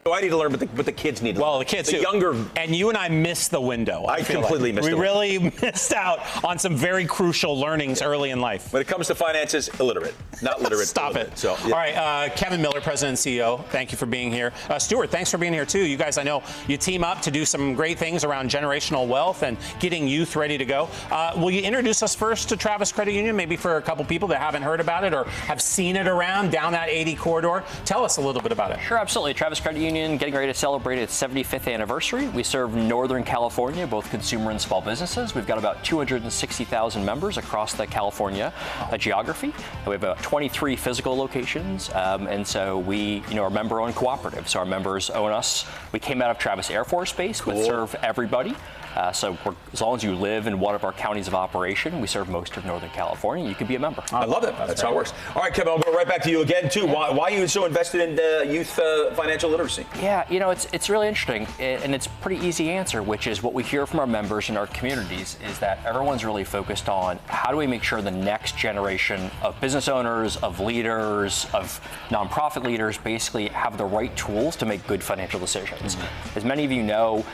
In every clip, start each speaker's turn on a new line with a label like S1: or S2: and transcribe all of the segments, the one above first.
S1: So I need to learn, but the kids need to learn.
S2: Well, the kids
S1: the
S2: too.
S1: younger.
S2: And you and I missed the window.
S1: I completely missed the window.
S2: We really missed out on some very crucial learnings early in life.
S1: When it comes to finances, illiterate, not literate.
S2: Stop
S1: illiterate.
S2: it.
S1: So, yeah.
S2: All right, Kevin Miller, President and CEO, thank you for being here. Stuart, thanks for being here too. You guys, I know you team up to do some great things around generational wealth and getting youth ready to go. Will you introduce us first to Travis Credit Union, maybe for a couple people that haven't heard about it or have seen it around down that 80 corridor? Tell us a little bit about it.
S3: Sure, absolutely. Travis Credit Union getting ready to celebrate its 75th anniversary. We serve Northern California, both consumer and small businesses. We've got about 260,000 members across the California geography. We have about 23 physical locations, and so we, are member-owned cooperative. So our members own us. We came out of Travis Air Force Base, but serve everybody. So as long as you live in one of our counties of operation, we serve most of Northern California, you can be a member.
S1: I love it. That's how it works. All right, Kevin, I'll go right back to you again, too. Why are you so invested in youth financial literacy?
S3: Yeah, it's really interesting, and it's a pretty easy answer, which is what we hear from our members in our communities is that everyone's really focused on how do we make sure the next generation of business owners, of leaders, of nonprofit leaders basically have the right tools to make good financial decisions. As many of you know,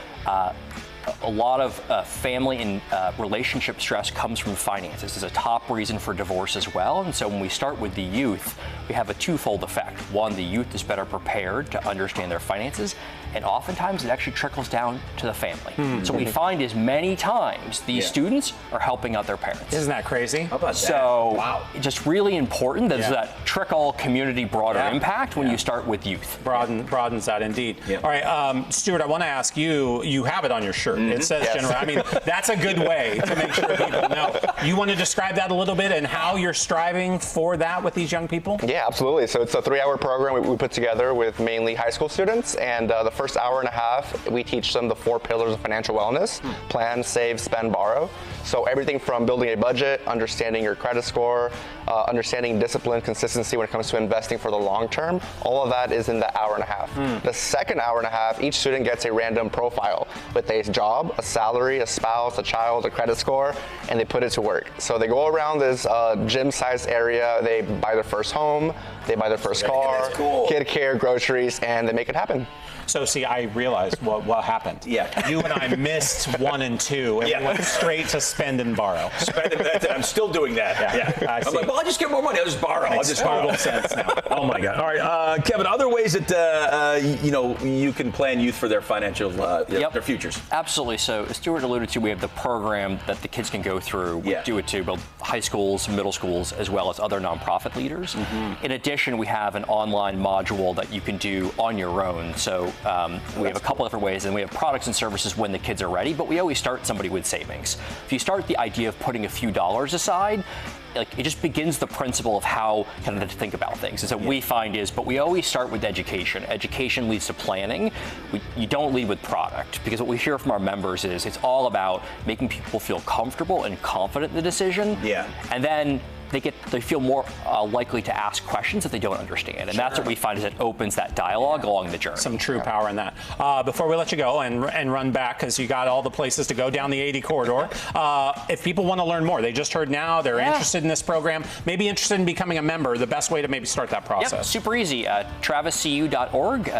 S3: a lot of family and relationship stress comes from finances. It's a top reason for divorce as well. And so when we start with the youth, we have a twofold effect. One, the youth is better prepared to understand their finances, and oftentimes it actually trickles down to the family. So what we find is many times these students are helping out their parents.
S2: Isn't that crazy?
S1: How about that?
S3: So
S1: Wow.
S3: just really important. There's that trickle community broader impact when you start with youth.
S2: Broadens that indeed.
S1: Yeah.
S2: All right, Stuart, I want to ask you, you have it on your shirt. It says general. I mean, that's a good way to make sure people know. You want to describe that a little bit and how you're striving for that with these young people?
S4: Yeah, absolutely. So it's a 3-hour program we put together with mainly high school students, and the first hour and a half, we teach them the 4 pillars of financial wellness: plan, save, spend, borrow. So everything from building a budget, understanding your credit score, understanding discipline, consistency when it comes to investing for the long term, all of that is in the hour and a half. The second hour and a half, each student gets a random profile with a job, a salary, a spouse, a child, a credit score, and they put it to work. So they go around this gym-sized area, they buy their first home, they buy their first car, kid care, groceries, and they make it happen.
S2: So, see, I realized what happened.
S1: Yeah.
S2: You and I missed 1 and 2, and we went straight to spend and borrow.
S1: I'm still doing that.
S2: Yeah.
S1: I'm like, well, I'll just get more money. I'll just borrow. I'll just borrow.
S2: Sense now.
S1: Oh my God! All right, Kevin. Other ways that you can plan youth for their financial their futures.
S3: Absolutely. So, as Stuart alluded to, we have the program that the kids can go through. We do it to both high schools, middle schools, as well as other nonprofit leaders. In addition, we have an online module that you can do on your own. So we have a couple different ways, and we have products and services when the kids are ready. But we always start somebody with savings. If you start the idea of putting a few dollars aside, it just begins the principle of how kind of to think about things. And so we find is, but we always start with education. Education leads to planning. You don't lead with product, because what we hear from our members is it's all about making people feel comfortable and confident in the decision.
S1: Yeah.
S3: And then they feel more likely to ask questions if they don't understand. And that's what we find is it opens that dialogue along the journey.
S2: Some true power in that. Before we let you go and run back, because you got all the places to go down the 80 corridor, if people want to learn more, they just heard now, they're interested in this program, maybe interested in becoming a member, the best way to maybe start that process.
S3: Yep, super easy. TravisCU.org.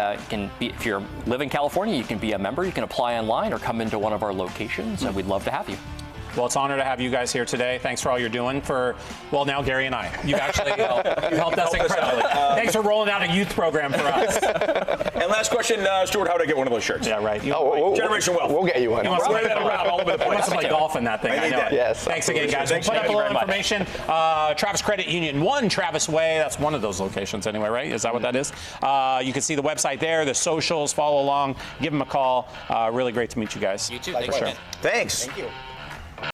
S3: If you live in California, you can be a member. You can apply online or come into one of our locations, and we'd love to have you.
S2: Well, it's an honor to have you guys here today. Thanks for all you're doing for, well, now Gary and I. You've actually you helped us incredibly. Thanks for rolling out a youth program for us.
S1: And last question, Stuart, how do I get one of those shirts?
S2: Yeah, right.
S1: Generation Wealth.
S4: We'll get you one.
S2: You want to play that around all over the place. You want to play golf in that thing. I know.
S4: Yes.
S2: Thanks again, guys.
S1: Thanks,
S2: we'll put up a little
S3: very
S2: information. Travis Credit Union, 1 Travis Way. That's one of those locations anyway, right? Is that what that is? You can see the website there, the socials, follow along, give them a call. Really great to meet you guys.
S3: You too.
S1: Thanks.
S3: Thank you.
S1: Thanks.
S4: Thank you.